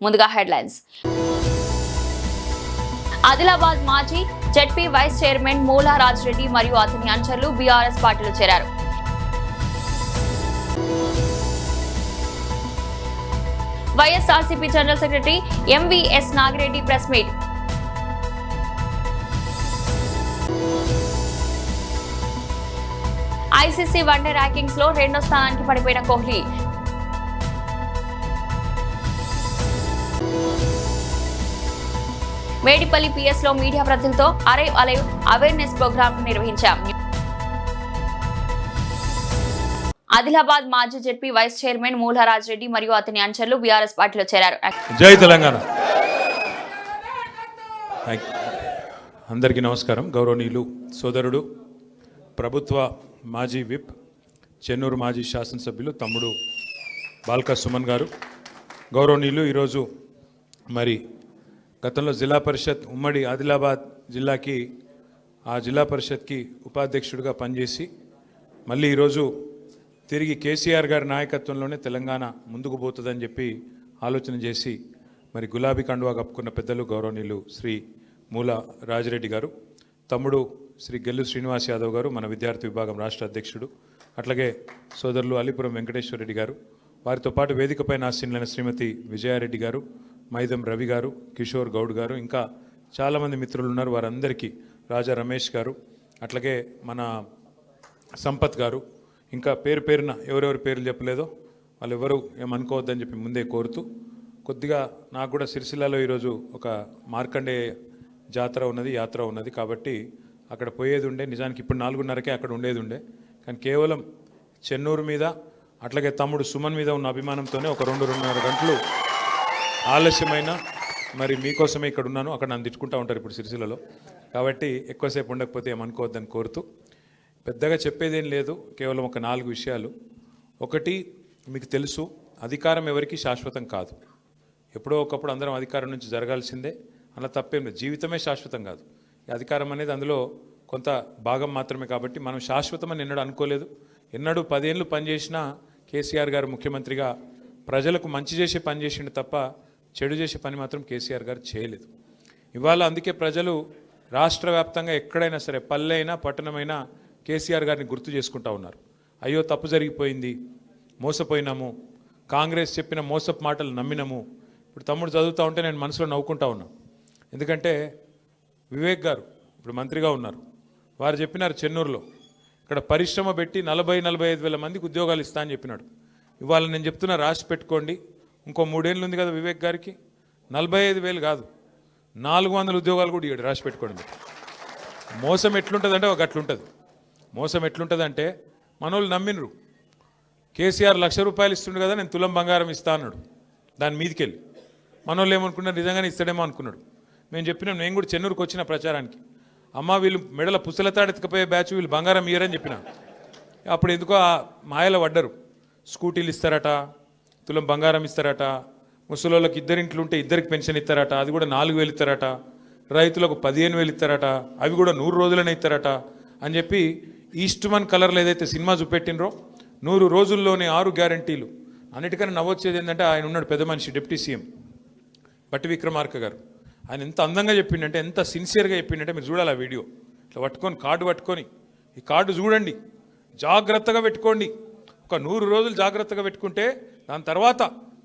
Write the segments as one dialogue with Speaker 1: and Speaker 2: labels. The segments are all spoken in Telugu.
Speaker 1: ముందుగా హెడ్లైన్స్. ఆదిలాబాద్ మాజీ జెడ్పీ వైస్ చైర్మన్ మూలా రాజిరెడ్డి మరియు అతని అనుచరులు బీఆర్ఎస్ పార్టీలో చేరారు. YSRCP general secretary MVS Nagireddy press meet. ICC one day rankings లో 2వ స్థానానికి పడిపోయిన కోహ్లీ. మేడిపల్లి పిఎస్ లో మీడియా ప్రతినిధులతో అరైవ్ అలైవ్ అవేర్నెస్ ప్రోగ్రామ్ నిర్వహించాం. ఆదిలాబాద్ మాజీ జెడ్పీ వైస్ చైర్మన్ మూలా రాజిరెడ్డి మరియు అతని అనుచరులు బీఆర్ఎస్ పార్టీలో చేరారు.
Speaker 2: జై తెలంగాణ. అందరికీ నమస్కారం. గౌరవనీయులు సోదరుడు ప్రభుత్వ మాజీ విప్ చెన్నూరు మాజీ శాసనసభ్యులు తమ్ముడు బాల్కా సుమన్ గారు, గౌరవనీయులు ఈరోజు మరి గతంలో జిల్లా పరిషత్ ఉమ్మడి ఆదిలాబాద్ జిల్లాకి ఆ జిల్లా పరిషత్కి ఉపాధ్యక్షుడిగా పనిచేసి మళ్ళీ ఈరోజు తిరిగి కేసీఆర్ గారి నాయకత్వంలోనే తెలంగాణ ముందుకు పోతుందని చెప్పి ఆలోచన చేసి మరి గులాబీ కండువా కప్పుకున్న పెద్దలు గౌరవనీయులు శ్రీ మూల రాజిరెడ్డి గారు, తమ్ముడు శ్రీ గెల్లు శ్రీనివాస్ యాదవ్ గారు మన విద్యార్థి విభాగం రాష్ట్ర అధ్యక్షుడు, అట్లాగే సోదరులు అలీపురం వెంకటేశ్వర రెడ్డి గారు, వారితో పాటు వేదికపైన ఆసీనులైన శ్రీమతి విజయారెడ్డి గారు, మైదం రవి గారు, కిషోర్ గౌడ్ గారు, ఇంకా చాలామంది మిత్రులు ఉన్నారు. వారందరికీ రాజా రమేష్ గారు, అట్లాగే మన సంపత్ గారు, ఇంకా పేరు పేరున ఎవరెవరి పేర్లు చెప్పలేదో వాళ్ళు ఎవరు ఏమనుకోవద్దని చెప్పి ముందే కోరుతూ, కొద్దిగా నాకు కూడా సిరిసిల్లలో ఈరోజు ఒక మార్కండే జాతర ఉన్నది, యాత్ర ఉన్నది, కాబట్టి అక్కడ పోయేది ఉండే. నిజానికి ఇప్పుడు 4:30కే అక్కడ ఉండేది ఉండే, కానీ కేవలం చెన్నూరు మీద అట్లాగే తమ్ముడు సుమన్ మీద ఉన్న అభిమానంతోనే ఒక 2-2.5 గంటలు ఆలస్యమైన మరి మీకోసమే ఇక్కడ ఉన్నాను. అక్కడ నన్ను తిట్టుకుంటూ ఉంటారు ఇప్పుడు సిరిసిల్లలో, కాబట్టి ఎక్కువసేపు ఉండకపోతే ఏమనుకోవద్దని కోరుతూ, పెద్దగా చెప్పేదేం లేదు, కేవలం ఒక 4 విషయాలు. ఒకటి, మీకు తెలుసు అధికారం ఎవరికి శాశ్వతం కాదు. ఎప్పుడో ఒకప్పుడు అందరం అధికారం నుంచి జరగాల్సిందే, అలా తప్పేం లేదు. జీవితమే శాశ్వతం కాదు. ఈ అధికారం అనేది అందులో కొంత భాగం మాత్రమే, కాబట్టి మనం శాశ్వతమని ఎన్నడూ అనుకోలేదు. ఎన్నడూ 10 ఏళ్ళు పనిచేసినా కేసీఆర్ గారు ముఖ్యమంత్రిగా ప్రజలకు మంచి చేసే పని చేసిండు తప్ప చెడు చేసే పని మాత్రం కేసీఆర్ గారు చేయలేదు. ఇవాళ అందుకే ప్రజలు రాష్ట్ర వ్యాప్తంగా ఎక్కడైనా సరే, పల్లె అయినా పట్టణమైనా కేసీఆర్ గారిని గుర్తు చేసుకుంటా ఉన్నారు. అయ్యో తప్పు జరిగిపోయింది, మోసపోయినాము, కాంగ్రెస్ చెప్పిన మోసపు మాటలు నమ్మినాము. ఇప్పుడు తమ్ముడు చదువుతూ ఉంటే నేను మనసులో నవ్వుకుంటా ఉన్నాను. ఎందుకంటే వివేక్ గారు ఇప్పుడు మంత్రిగా ఉన్నారు, వారు చెప్పినారు చెన్నూరులో ఇక్కడ పరిశ్రమ పెట్టి 40-45 వేల మందికి ఉద్యోగాలు ఇస్తా అని చెప్పినాడు. ఇవాళ నేను చెప్తున్నా, రాసి పెట్టుకోండి, ఇంకో 3 ఏళ్ళు ఉంది కదా వివేక్ గారికి, 45,000 కాదు 400 ఉద్యోగాలు కూడా ఇవ్వడు, రాసి పెట్టుకోండి. మోసం ఎట్లుంటుందంటే ఒక అట్లుంటుంది. మోసం ఎట్లుంటుందంటే మనోళ్ళు నమ్మినరు, కేసీఆర్ ₹1,00,000 ఇస్తుండు కదా, నేను తులం బంగారం ఇస్తా అన్నాడు. దాని మీదకి వెళ్ళి మనోళ్ళు ఏమనుకున్నారు, నిజంగానే ఇస్తాడేమో అనుకున్నాడు. మేము చెప్పినాం, నేను కూడా చెన్నూరుకు వచ్చిన ప్రచారానికి, అమ్మ వీళ్ళు మెడల పుస్తలతాడెత్తుకపోయే బ్యాచ్, వీళ్ళు బంగారం ఇయ్యరని చెప్పిన. అప్పుడు ఎందుకో ఆ మాయలో పడ్డరు. స్కూటీలు ఇస్తారట, తులం బంగారం ఇస్తారట, ముసలోళ్ళకి 2 ఇంట్లు ఉంటే 2కి పెన్షన్ ఇస్తారట, అది కూడా 4,000 ఇస్తారట, రైతులకు 15,000 ఇస్తారట, అవి కూడా 100 రోజులనే ఇస్తారట అని చెప్పి ఈస్ట్మన్ కలర్లో ఏదైతే సినిమా చూపెట్టినరో 100 రోజుల్లోనే 6 గ్యారంటీలు. అన్నిటికన్నా నవ్వొచ్చేది ఏంటంటే ఆయన ఉన్నాడు పెద్ద మనిషి, డిప్యూటీ సీఎం బట్టి విక్రమార్క గారు. ఆయన ఎంత అందంగా చెప్పిండంటే, ఎంత సిన్సియర్గా చెప్పిండంటే, మీరు చూడాలి ఆ వీడియో. ఇట్లా పట్టుకొని కార్డు పట్టుకొని, ఈ కార్డు చూడండి, జాగ్రత్తగా పెట్టుకోండి, ఒక 100 రోజులు జాగ్రత్తగా పెట్టుకుంటే దాని తర్వాత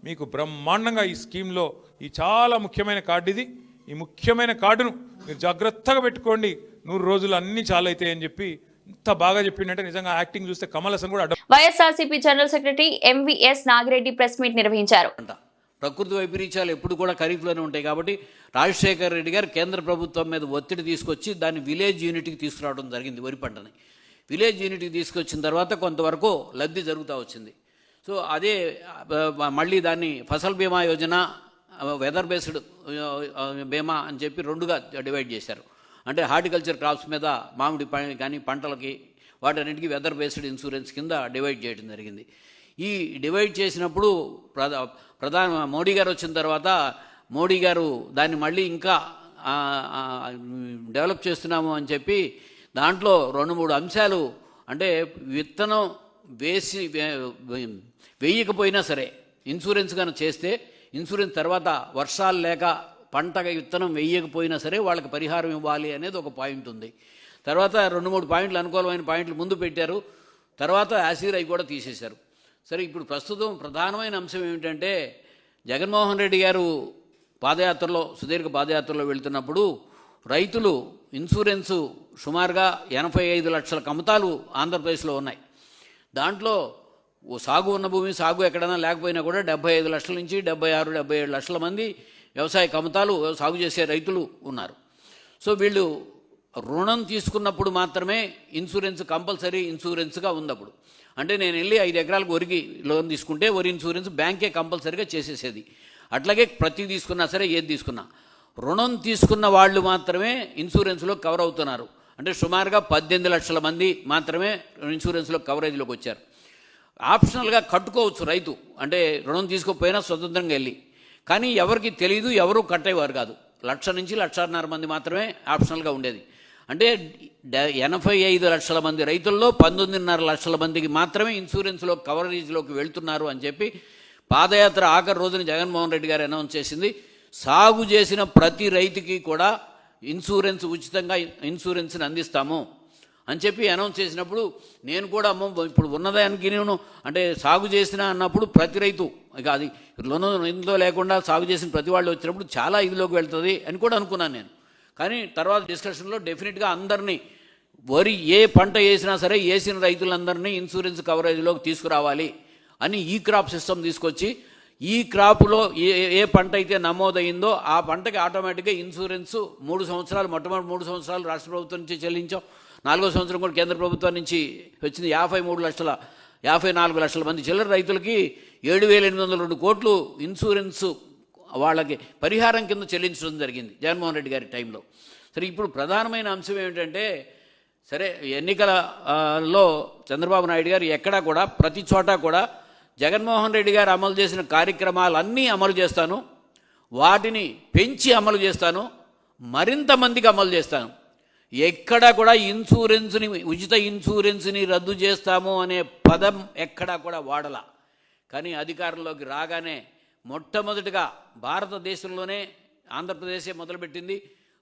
Speaker 2: మీకు బ్రహ్మాండంగా ఈ స్కీమ్లో ఈ చాలా ముఖ్యమైన కార్డు ఇది, ఈ ముఖ్యమైన కార్డును మీరు జాగ్రత్తగా పెట్టుకోండి, 100 రోజులు అన్నీ చాలా అవుతాయి అని చెప్పి ఎంత బాగా చెప్పిందంటే, నిజంగా యాక్టింగ్ చూస్తే కమల్ హాసన్ కూడా.
Speaker 1: YSRCP general secretary MVS Nagireddy press meet నిర్వహించారు.
Speaker 3: ప్రకృతి వైపరీత్యాలు ఎప్పుడు కూడా ఖరీఫ్లోనే ఉంటాయి, కాబట్టి రాజశేఖర్ రెడ్డి గారు కేంద్ర ప్రభుత్వం మీద ఒత్తిడి తీసుకొచ్చి దాన్ని విలేజ్ యూనిట్కి తీసుకురావడం జరిగింది. వరి పంటని విలేజ్ యూనిట్కి తీసుకొచ్చిన తర్వాత కొంతవరకు లబ్ధి జరుగుతూ వచ్చింది. సో అదే మళ్ళీ దాన్ని ఫసల్ బీమా యోజన, వెదర్ బేస్డ్ బీమా అని చెప్పి 2గా డివైడ్ చేశారు. అంటే హార్టికల్చర్ క్రాప్స్ మీద, మామిడి కానీ పంటలకి, వాటన్నిటికీ వెదర్ బేస్డ్ ఇన్సూరెన్స్ కింద డివైడ్ చేయడం జరిగింది. ఈ డివైడ్ చేసినప్పుడు ప్రధాని మోడీ గారు వచ్చిన తర్వాత మోడీ గారు దాన్ని మళ్ళీ ఇంకా డెవలప్ చేస్తున్నాము అని చెప్పి దాంట్లో 2-3 అంశాలు, అంటే విత్తనం వేయకపోయినా సరే ఇన్సూరెన్స్ కనుక చేస్తే ఇన్సూరెన్స్ తర్వాత వర్షాలు లేక పంట విత్తనం వేయకపోయినా సరే వాళ్ళకి పరిహారం ఇవ్వాలి అనేది ఒక పాయింట్ ఉంది. తర్వాత 2-3 పాయింట్లు అనుకూలమైన పాయింట్లు ముందు పెట్టారు. తర్వాత యాసిడ్ అవి కూడా తీసేశారు. సరే, ఇప్పుడు ప్రస్తుతం ప్రధానమైన అంశం ఏమిటంటే జగన్మోహన్ రెడ్డి గారు పాదయాత్రలో, సుదీర్ఘ పాదయాత్రలో వెళ్తున్నప్పుడు రైతులు ఇన్సూరెన్సు సుమారుగా 85 లక్షల కమతాలు ఆంధ్రప్రదేశ్లో ఉన్నాయి. దాంట్లో సాగు ఉన్న భూమి, సాగు ఎక్కడైనా లేకపోయినా కూడా 75 లక్షల నుంచి 76-77 లక్షల మంది వ్యవసాయ కమతాలు సాగు చేసే రైతులు ఉన్నారు. సో వీళ్ళు రుణం తీసుకున్నప్పుడు మాత్రమే ఇన్సూరెన్స్ కంపల్సరీ ఇన్సూరెన్స్గా ఉన్నప్పుడు, అంటే నేను వెళ్ళి 5 ఎకరాలకు వరికి లోన్ తీసుకుంటే వరి ఇన్సూరెన్స్ బ్యాంకే కంపల్సరీగా చేసేసేది. అట్లాగే ప్రతి తీసుకున్నా సరే, ఏది తీసుకున్నా రుణం తీసుకున్న వాళ్ళు మాత్రమే ఇన్సూరెన్స్లో కవర్ అవుతున్నారు. అంటే సుమారుగా 18 లక్షల మంది మాత్రమే ఇన్సూరెన్స్లో కవరేజ్లోకి వచ్చారు. ఆప్షనల్గా కట్టుకోవచ్చు రైతు, అంటే రుణం తీసుకోకపోయినా స్వతంత్రంగా వెళ్ళి. కానీ ఎవరికి తెలియదు, ఎవరు కట్టేవారు కాదు. 1,00,000 నుంచి 1,50,000 మంది మాత్రమే ఆప్షనల్గా ఉండేది. అంటే 85 లక్షల మంది రైతుల్లో 19.5 లక్షల మందికి మాత్రమే ఇన్సూరెన్స్లో కవరేజ్లోకి వెళ్తున్నారు అని చెప్పి పాదయాత్ర ఆఖరి రోజున జగన్మోహన్ రెడ్డి గారు అనౌన్స్ చేసింది. సాగు చేసిన ప్రతి రైతుకి కూడా ఇన్సూరెన్స్ ఉచితంగా ఇన్సూరెన్స్ని అందిస్తాము అని చెప్పి అనౌన్స్ చేసినప్పుడు నేను కూడా ఇప్పుడు ఉన్నదానికి నేను అంటే సాగు చేసిన అన్నప్పుడు ప్రతి రైతు ఇక అది ఇందులో లేకుండా సాగు చేసిన ప్రతి వాళ్ళు వచ్చినప్పుడు చాలా ఇదిలోకి వెళ్తుంది అని కూడా అనుకున్నాను నేను. కానీ తర్వాత డిస్కషన్లో డెఫినెట్గా అందరినీ వరి ఏ పంట వేసినా సరే వేసిన రైతులందరినీ ఇన్సూరెన్స్ కవరేజ్లోకి తీసుకురావాలి అని ఈ క్రాప్ సిస్టమ్ తీసుకొచ్చి ఈ క్రాప్లో ఏ పంట అయితే నమోదైందో ఆ పంటకి ఆటోమేటిక్గా ఇన్సూరెన్స్ 3 సంవత్సరాలు, మొట్టమొదటి 3 సంవత్సరాలు రాష్ట్ర ప్రభుత్వం నుంచి చెల్లించాం. 4వ సంవత్సరం కూడా కేంద్ర ప్రభుత్వం నుంచి వచ్చింది. 54 లక్షల మంది చిల్లర రైతులకి 7,802 కోట్లు ఇన్సూరెన్స్ వాళ్ళకి పరిహారం కింద చెల్లించడం జరిగింది జగన్మోహన్ రెడ్డి గారి టైంలో. సరే, ఇప్పుడు ప్రధానమైన అంశం ఏమిటంటే, సరే ఎన్నికలలో చంద్రబాబు నాయుడు గారు ఎక్కడా కూడా ప్రతి చోట కూడా జగన్మోహన్ రెడ్డి గారు అమలు చేసిన కార్యక్రమాలన్నీ అమలు చేస్తాను, వాటిని పెంచి అమలు చేస్తాను, మరింత మందికి అమలు చేస్తాను, ఎక్కడా కూడా ఇన్సూరెన్స్ని ఉచిత ఇన్సూరెన్స్ని రద్దు చేస్తాము అనే పదం ఎక్కడా కూడా వాడలా. కానీ అధికారంలోకి రాగానే మొట్టమొదటిగా భారతదేశంలోనే ఆంధ్రప్రదేశే మొదలుపెట్టింది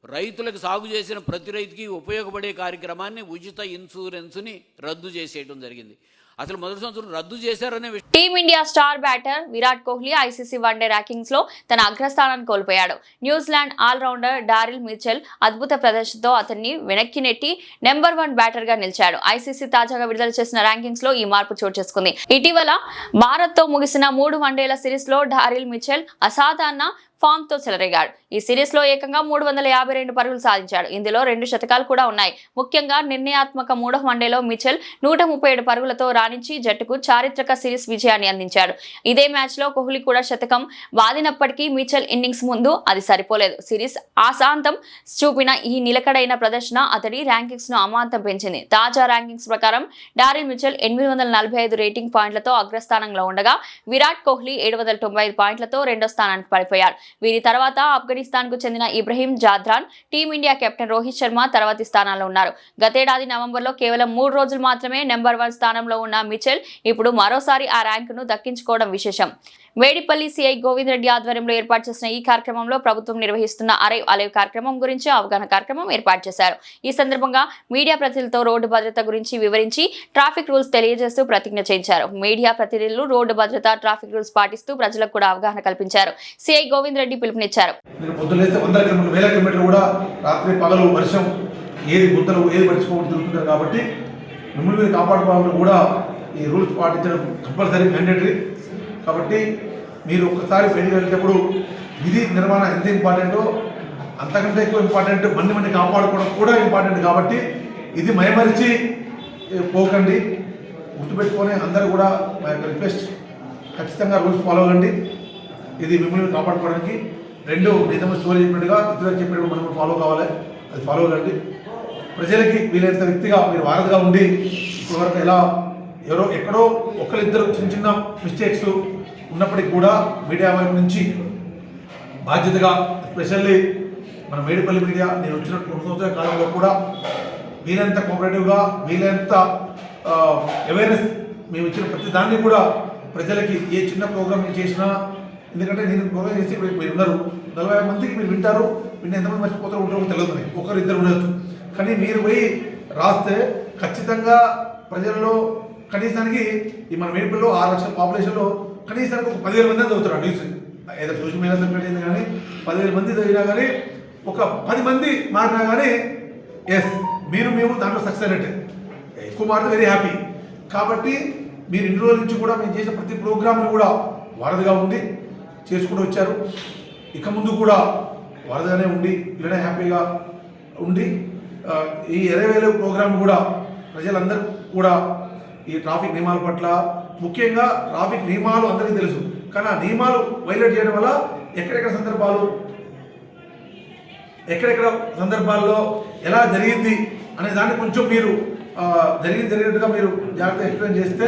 Speaker 3: రైతులకు సాగు చేసిన ప్రతి రైతుకి ఉపయోగపడే కార్యక్రమాన్ని ఉచిత ఇన్సూరెన్స్ని రద్దు చేసేయడం జరిగింది. అసలు మొదటి సంవత్సరం రద్దు చేశారనే విషయం.
Speaker 1: Team India star batter Virat Kohli ICC one day rankings లో తన అగ్రస్థానాన్ని కోల్పోయాడు. న్యూజిలాండ్ ఆల్రౌండర్ డారిల్ మిచెల్ అద్భుత ప్రదర్శనతో అతన్ని వెనక్కి నెట్టి నెంబర్ 1 బ్యాటర్ గా నిలిచాడు. ఐసీసీ తాజాగా విడుదల చేసిన ర్యాంకింగ్స్ లో ఈ మార్పు చోటు చేసుకుంది. ఇటీవల భారత్ తో ముగిసిన 3 వన్డేల సిరీస్ లో డారిల్ మిచెల్ అసాధారణ ఫామ్ తో చెలరేగాడు. ఈ సిరీస్ లో ఏకంగా 352 పరుగులు సాధించాడు. ఇందులో 2 శతకాలు కూడా ఉన్నాయి. ముఖ్యంగా నిర్ణయాత్మక 3వ వన్డేలో మిచెల్ 137 పరుగులతో రాణించి జట్టుకు చారిత్రక సిరీస్ విజయాన్ని అందించాడు. ఇదే మ్యాచ్ లో కోహ్లీ కూడా శతకం వాదినప్పటికీ మిచెల్ ఇన్నింగ్స్ ముందు అది సరిపోలేదు. సిరీస్ ఆశాంతం చూపిన ఈ నిలకడైన ప్రదర్శన అతడి ర్యాంకింగ్స్ ను అమాంతం పెంచింది. తాజా ర్యాంకింగ్స్ ప్రకారం డారిల్ మిచెల్ 845 రేటింగ్ పాయింట్లతో అగ్రస్థానంలో ఉండగా విరాట్ కోహ్లీ 795 పాయింట్లతో 2వ స్థానానికి పడిపోయాడు. వీరి తర్వాత ఆఫ్ఘనిస్తాన్ కు చెందిన ఇబ్రహీం జాద్రాన్, టీమిండియా కెప్టెన్ రోహిత్ శర్మ తర్వాతి స్థానాల్లో ఉన్నారు. గతేడాది నవంబర్లో కేవలం 3 రోజులు మాత్రమే నెంబర్ 1 స్థానంలో ఉన్న మిచెల్ ఇప్పుడు మరోసారి ఆ ర్యాంకును దక్కించుకోవడం విశేషం. వేడిపల్లి సిఐ గోవింద్ రెడ్డి ఆధ్వర్యంలో ఏర్పాటు చేసిన ఈ కార్యక్రమంలో ప్రభుత్వం నిర్వహిస్తున్న అలైవ్ కార్యక్రమం గురించి అవగాహన కార్యక్రమం ఏర్పాటు చేశారు. ఈ సందర్భంగా మీడియా ప్రతినిధులతో రోడ్డు భద్రత గురించి వివరించి ట్రాఫిక్ రూల్స్ తెలియజేస్తూ ప్రతిజ్ఞ చేయించారు. మీడియా ప్రతినిధులు రోడ్డు భద్రత, ట్రాఫిక్ రూల్స్ పాటిస్తూ ప్రజలకు కూడా అవగాహన కల్పించారు. సిఐ గోవింద్ రెడ్డి పిలుపునిచ్చారు.
Speaker 4: కాబట్టి మిమ్మల్ని మీరు కాపాడుకోవాలని కూడా ఈ రూల్స్ పాటించడం కంపల్సరీ మ్యాండేటరీ. కాబట్టి మీరు ఒక్కసారి బయటికి వెళ్ళేటప్పుడు విధి నిర్వహణ ఎంత ఇంపార్టెంటో అంతకంటే ఎక్కువ ఇంపార్టెంట్ మంది కాపాడుకోవడం కూడా ఇంపార్టెంట్. కాబట్టి ఇది మైమరిచి పోకండి, గుర్తుపెట్టుకొని అందరూ కూడా మా యొక్క రిక్వెస్ట్, ఖచ్చితంగా రూల్స్ ఫాలో అవ్వండి. ఇది మిమ్మల్ని కాపాడుకోవడానికి. 2 నిజంగా స్టోరీ చెప్పినట్టుగా ఇతరులకు చెప్పినట్టు మనం ఫాలో కావాలి, అది ఫాలో అవ్వండి. ప్రజలకి వీలైనంత వ్యక్తిగా మీరు వారధిగా ఉండి ఇప్పటివరకు ఎవరో ఎక్కడో ఒకరిద్దరు చిన్న మిస్టేక్స్ ఉన్నప్పటికీ కూడా మీడియా వైపు నుంచి బాధ్యతగా, ఎస్పెషల్లీ మన వేడిపల్లి మీడియా నేను వచ్చిన 2 సంవత్సరాల కాలంలో కూడా వీలైనంత కోఆపరేటివ్గా, వీలైనంత అవేర్నెస్ మేము ఇచ్చిన ప్రతి దాన్ని కూడా ప్రజలకి ఏ చిన్న ప్రోగ్రామ్ చేసినా ఎందుకంటే నేను ప్రోగ్రామ్ చేసి ఇప్పుడు మీరు ఉన్నారు 40 మందికి మీరు వింటారు, ఎంతమంది మర్చిపోతారో ఉంటారో తెలియదు, మనకి ఒకరు ఇద్దరు ఉండొచ్చు. కానీ మీరు పోయి రాస్తే ఖచ్చితంగా ప్రజల్లో కనీసానికి ఈ మన మేడిపల్లిలో 6 లక్షల పాపులేషన్లో కనీసానికి ఒక 10,000 మంది చదువుతారు న్యూస్. ఏదో సోషల్ మీడియా సర్క్యులేట్ అయింది కానీ 10,000 మంది చదివినా కానీ ఒక 10 మంది మారినా కానీ ఎస్ మేము దాంట్లో సక్సెస్ అయినట్టే. ఎక్కువ మారితే వెరీ హ్యాపీ. కాబట్టి మీరు ఇన్ని రోజుల నుంచి కూడా మేము చేసిన ప్రతి ప్రోగ్రామ్ని కూడా వారధిగా ఉండి చేసుకుంటూ వచ్చారు. ఇక ముందు కూడా వారధిగానే ఉండి ఇలానే హ్యాపీగా ఉండి ఈ 20,000 ప్రోగ్రామ్ కూడా ప్రజలందరూ కూడా ఈ ట్రాఫిక్ నియమాల పట్ల, ముఖ్యంగా ట్రాఫిక్ నియమాలు అందరికీ తెలుసు, కానీ ఆ నియమాలు వైలేట్ చేయడం వల్ల ఎక్కడెక్కడ సందర్భాల్లో ఎలా జరిగింది అనే దాన్ని కొంచెం మీరు జరిగినట్టుగా మీరు జాగ్రత్త ఎక్స్ప్లెయిన్ చేస్తే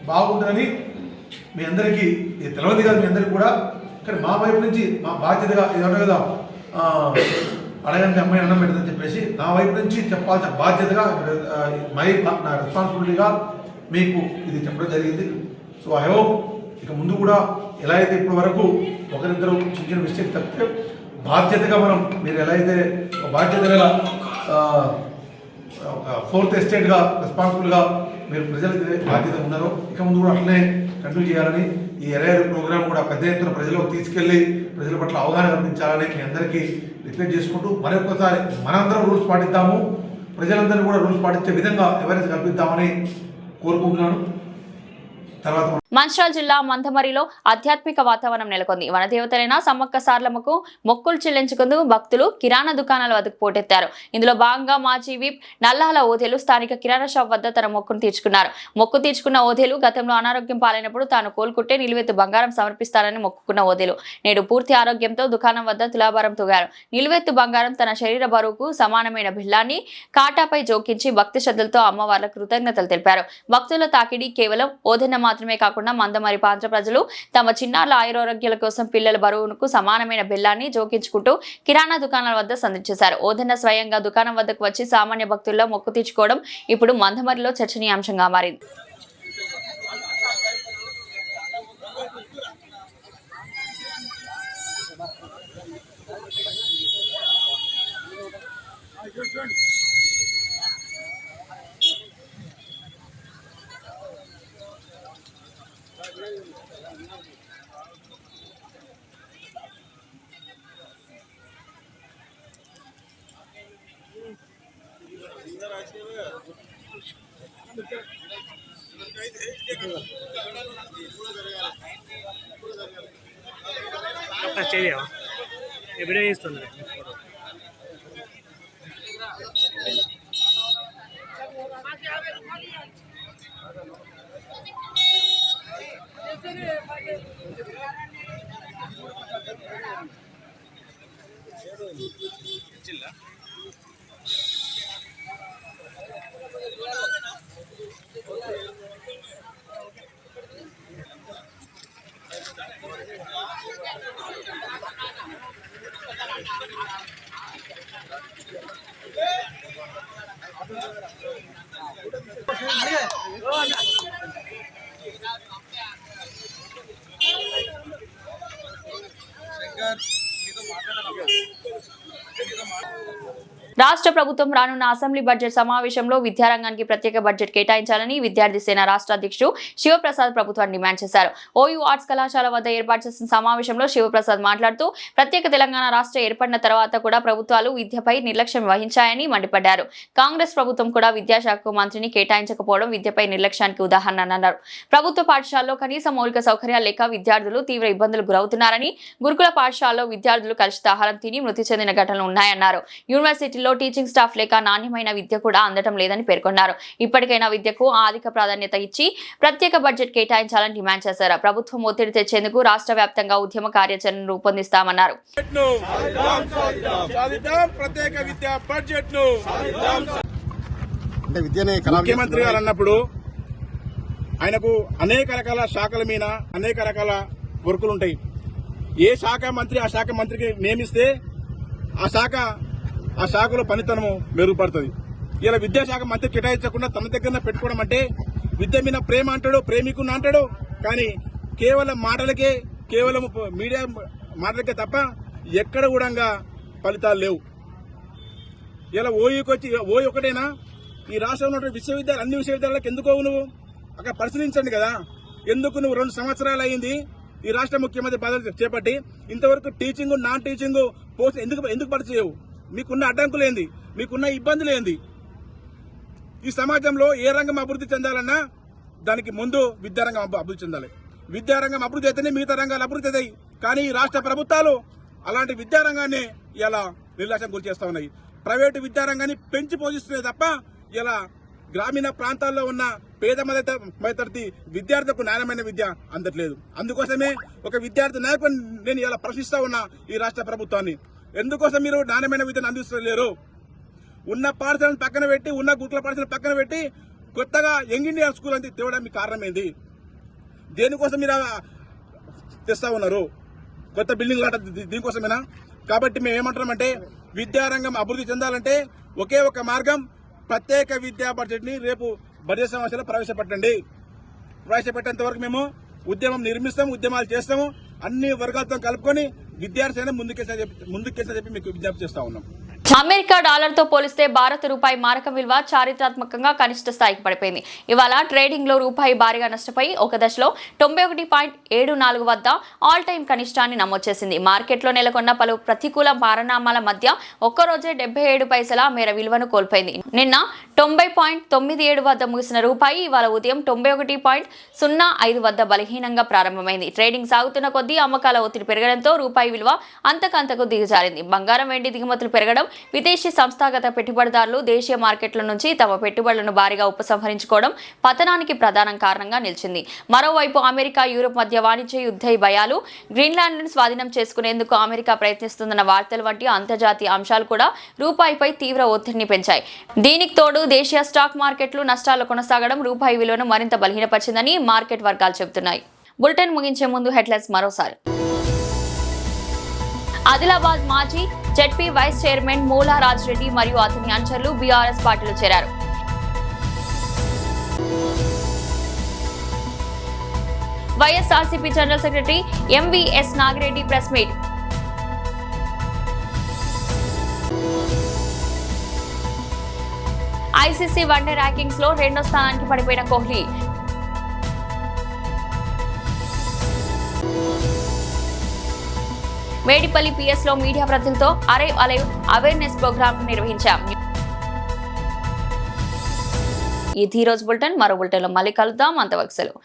Speaker 4: బాగుంటుందని మీ అందరికీ తెలియదు కాదు, మీ అందరికీ కూడా. కానీ మా వైపు నుంచి మా బాధ్యతగా ఏదంటే కదా అడగండి అమ్మాయి అన్నం పెట్టదని చెప్పేసి నా వైపు నుంచి చెప్పాల్సిన బాధ్యతగా నా రెస్పాన్సిబిలిటీగా మీకు ఇది చెప్పడం జరిగింది. సో ఐ హోప్ ఇక ముందు కూడా ఎలా అయితే ఇప్పటి వరకు ఒకరిద్దరు చిన్న మిస్టేక్ తప్పితే బాధ్యతగా మీరు ఎలా అయితే బాధ్యత గల ఫోర్త్ ఎస్టేట్గా రెస్పాన్సిబుల్గా మీరు ప్రజలకి బాధ్యత ఉన్నారో ఇక ముందు కూడా అట్లనే కంటిన్యూ చేయాలని, ఈ 20,000 ప్రోగ్రామ్ కూడా పెద్ద ఎత్తున ప్రజలకు తీసుకెళ్లి ప్రజల పట్ల అవగాహన కల్పించాలని మీ అందరికీ రిక్వెస్ట్ చేసుకుంటూ మరొకసారి మనందరం రూల్స్ పాటిద్దాము, ప్రజలందరూ కూడా రూల్స్ పాటించే విధంగా అవేర్నెస్ కల్పిద్దామని కోరుకుంటున్నాను. తర్వాత
Speaker 1: మంచిర్యాల జిల్లా మందమరిలో ఆధ్యాత్మిక వాతావరణం నెలకొంది. వనదేవతలైన సమ్మక్క సార్లమ్మకు మొక్కులు చెల్లించుకుంటూ భక్తులు కిరాణా దుకాణాల వద్దకు పోటెత్తారు. ఇందులో భాగంగా మాజీ విప్ నల్లాల ఓదేలు స్థానిక కిరాణా షాప్ వద్ద తన మొక్కును తీర్చుకున్నారు. మొక్కు తీర్చుకున్న ఓదేలు గతంలో అనారోగ్యం పాలైనప్పుడు తాను కోలుకుంటే నిలువెత్తు బంగారం సమర్పిస్తానని మొక్కుకున్న ఓదేలు నేడు పూర్తి ఆరోగ్యంతో దుకాణం వద్ద తులాభారం తూగారు. నిలువెత్తు బంగారం తన శరీర బరువుకు సమానమైన బిల్లాన్ని కాటాపై జోకించి భక్తి శ్రద్ధలతో అమ్మవార్లకు కృతజ్ఞతలు తెలిపారు. భక్తుల తాకిడి కేవలం ఓదెన్న మాత్రమే కాకుండా మందమరి ప్రాంత ప్రజలు తమ చిన్నారుల ఆయురారోగ్యాల కోసం పిల్లల బరువుకు సమానమైన బెల్లాన్ని జోకించుకుంటూ కిరాణా దుకాణాల వద్ద సందర్శించారు. ఓదెన్న స్వయంగా దుకాణం వద్దకు వచ్చి సామాన్య భక్తుల్లో మొక్కు తీర్చుకోవడం ఇప్పుడు మందమరిలో చర్చనీయాంశంగా మారింది.
Speaker 5: ఎప్పుడే ఇస్తుంది రాష్ట్ర ప్రభుత్వం రానున్న అసెంబ్లీ బడ్జెట్ సమావేశంలో విద్యారంగానికి ప్రత్యేక బడ్జెట్ కేటాయించాలని విద్యార్థి సేన రాష్ట్ర అధ్యక్షుడు శివప్రసాద్ ప్రభుత్వాన్ని డిమాండ్ చేశారు. ఓయూ ఆర్ట్స్ కళాశాల వద్ద ఏర్పాటు చేసిన సమావేశంలో శివప్రసాద్ మాట్లాడుతూ ప్రత్యేక తెలంగాణ రాష్ట్రం ఏర్పడిన తర్వాత కూడా ప్రభుత్వాలు విద్యపై నిర్లక్ష్యం వహించాయని మండిపడ్డారు. కాంగ్రెస్ ప్రభుత్వం కూడా విద్యాశాఖ మంత్రిని కేటాయించకపోవడం విద్యపై నిర్లక్ష్యానికి ఉదాహరణ అన్నారు. ప్రభుత్వ పాఠశాలలో కనీస మౌలిక సౌకర్యాలు లేక విద్యార్థులు తీవ్ర ఇబ్బందులు గురవుతున్నారని, గురుకుల పాఠశాలలో విద్యార్థులు కలుషిత ఆహారం తిని మృతి చెందిన ఘటనలు ఉన్నాయన్నారు. యూనివర్సిటీలో టీచింగ్ స్టాఫ్ లేక నాణ్యమైన విద్య కూడా అందటం లేదని పేర్కొన్నారు. ఇప్పటికైనా విద్యకు అధిక ప్రాధాన్యత ఇచ్చి ప్రత్యేక బడ్జెట్ కేటాయించాలని డిమాండ్ చేశారు. ప్రభుత్వం ఒత్తిడి తెచ్చేందుకు రాష్ట్ర వ్యాప్తంగా ఉద్యమ కార్యాచరణను రూపొందిస్తామన్నారు.
Speaker 6: ముఖ్యమంత్రి గారు అన్నప్పుడు ఆయనకు అనేక రకాల శాఖల మీద అనేక రకాల వర్కులు ఉంటాయి. ఏ శాఖ మంత్రి ఆ శాఖ మంత్రికి నియమిస్తే ఆ శాఖలో పనితనము మెరుగుపడుతుంది. ఇలా విద్యాశాఖ మంత్రి కేటాయించకుండా తన దగ్గర పెట్టుకోవడం అంటే విద్య మీద ప్రేమ అంటాడు, ప్రేమికుని అంటాడు, కానీ కేవలం మాటలకే కేవలం మీడియా మాటలకే తప్ప ఎక్కడ కూడా ఫలితాలు లేవు. ఇలా ఓయూకి వచ్చి ఓయూ ఒకటేనా ఈ రాష్ట్రంలో ఉన్న విశ్వవిద్యాలయాలు అన్ని విశ్వవిద్యాలయాలకు ఎందుకు నువ్వు అక్కడ పరిశీలించండి కదా. ఎందుకు నువ్వు 2 సంవత్సరాలు అయింది ఈ రాష్ట్ర ముఖ్యమంత్రి పదవి చేపట్టి ఇంతవరకు టీచింగ్ నాన్ టీచింగ్ పోస్ట్ ఎందుకు భర్తీ చేయవు? మీకున్న అడ్డంకులు ఏంది? మీకున్న ఇబ్బందులు ఏంది? ఈ సమాజంలో ఏ రంగం అభివృద్ధి చెందాలన్నా దానికి ముందు విద్యారంగం అభివృద్ధి చెందాలి. విద్యారంగం అభివృద్ధి అయితేనే మిగతా రంగాలు అభివృద్ధి అవుతాయి. కానీ ఈ రాష్ట్ర ప్రభుత్వాలు అలాంటి విద్యారంగాన్ని ఇలా నిర్లక్ష్యం గురి చేస్తా ఉన్నాయి. ప్రైవేటు విద్యారంగాన్ని పెంచి పోషిస్తున్నాయి తప్ప ఇలా గ్రామీణ ప్రాంతాల్లో ఉన్న పేద మధ్యతరగతి విద్యార్థులకు నాణ్యమైన విద్య అందట్లేదు. అందుకోసమే ఒక విద్యార్థి నాయకుని నేను ఇలా ప్రశ్నిస్తా ఉన్నా ఈ రాష్ట్ర ప్రభుత్వాన్ని. ఎందుకోసం మీరు నాణ్యమైన విద్యను అందిస్తలేరు? ఉన్న పాఠశాలను పక్కన పెట్టి ఉన్న గుట్ల పాఠశాలను పక్కన పెట్టి కొత్తగా యంగ్ ఇండియా స్కూల్ అని తేవడానికి కారణం ఏంది? దేనికోసం మీరు తెస్తా ఉన్నారు? కొత్త బిల్డింగ్ లాట దీనికోసమేనా? కాబట్టి మేము ఏమంటున్నామంటే విద్యారంగం అభివృద్ధి చెందాలంటే ఒకే ఒక మార్గం, ప్రత్యేక విద్యా బడ్జెట్ ని రేపు బడ్జెట్ సమావేశంలో ప్రవేశపెట్టేంత వరకు మేము ఉద్యమం నిర్మిస్తాము, ఉద్యమాలు చేస్తాము. అన్ని వర్గాలతో కలుపుకొని విద్యార్థి ముందుకెళ్ళని చెప్పి మీకు విజ్ఞప్తి చేస్తా ఉన్నాం.
Speaker 5: అమెరికా డాలర్తో పోలిస్తే భారత రూపాయి మారక విలువ చారిత్రాత్మకంగా కనిష్ట స్థాయికి పడిపోయింది. ఇవాళ ట్రేడింగ్ లో రూపాయి భారీగా నష్టపోయి ఒక దశలో 91.74 వద్ద ఆల్ టైమ్ కనిష్టాన్ని నమోదు చేసింది. మార్కెట్లో నెలకొన్న పలు ప్రతికూల పరిణామాల మధ్య ఒక్కరోజే 77 పైసల మేర విలువను కోల్పోయింది. నిన్న 90.97 వద్ద ముగిసిన రూపాయి ఇవాళ ఉదయం 91.05 వద్ద బలహీనంగా ప్రారంభమైంది. ట్రేడింగ్ సాగుతున్న కొద్దీ అమ్మకాల ఒత్తిడి పెరగడంతో రూపాయి విలువ అంతకంతకు దిగజారింది. బంగారం, వెండి దిగుమతులు పెరగడం, విదేశీ సంస్థాగత పెట్టుబడిదారులు దేశీయ మార్కెట్ల నుంచి తమ పెట్టుబడులను భారీగా ఉపసంహరించుకోవడం పతనానికి ప్రధాన కారణంగా నిలిచింది. మరోవైపు అమెరికా, యూరోప్ మధ్య వాణిజ్య యుద్ధ భయాలు, గ్రీన్లాండ్ను స్వాధీనం చేసుకునేందుకు అమెరికా ప్రయత్నిస్తుందన్న వార్తలు వంటి అంతర్జాతీయ అంశాలు కూడా రూపాయిపై తీవ్ర ఒత్తిడిని పెంచాయి. దీనికి తోడు దేశీయ స్టాక్ మార్కెట్లు నష్టాలు కొనసాగడం రూపాయి విలువను మరింత బలహీనపరిచిందని మార్కెట్ వర్గాలు చెబుతున్నాయి. బులెటిన్ ముగించే ముందు హెడ్లైన్స్ మరోసారి. ఆదిలాబాద్ మాజీ జెడ్పీ వైస్ చైర్మన్ మూలా రాజ్రెడ్డి మరియు అతని అనుచరులు బీఆర్ఎస్ పార్టీలో చేరారు. YSRCP general secretary MVS Nagireddy press meet. ICC one day rankings లో 2వ స్థానానికి పడిపోయిన కోహ్లీ. మేడిపల్లి పిఎస్ లో మీడియా ప్రతినిధులతో అరైవ్ అలైవ్ అవేర్నెస్ ప్రోగ్రామ్ నిర్వహించాం. ఇది ఈ రోజు బులెటిన్. మరో బులెటిన్ లో మళ్ళీ కలుద్దాం. అంతవరకు సెలవు.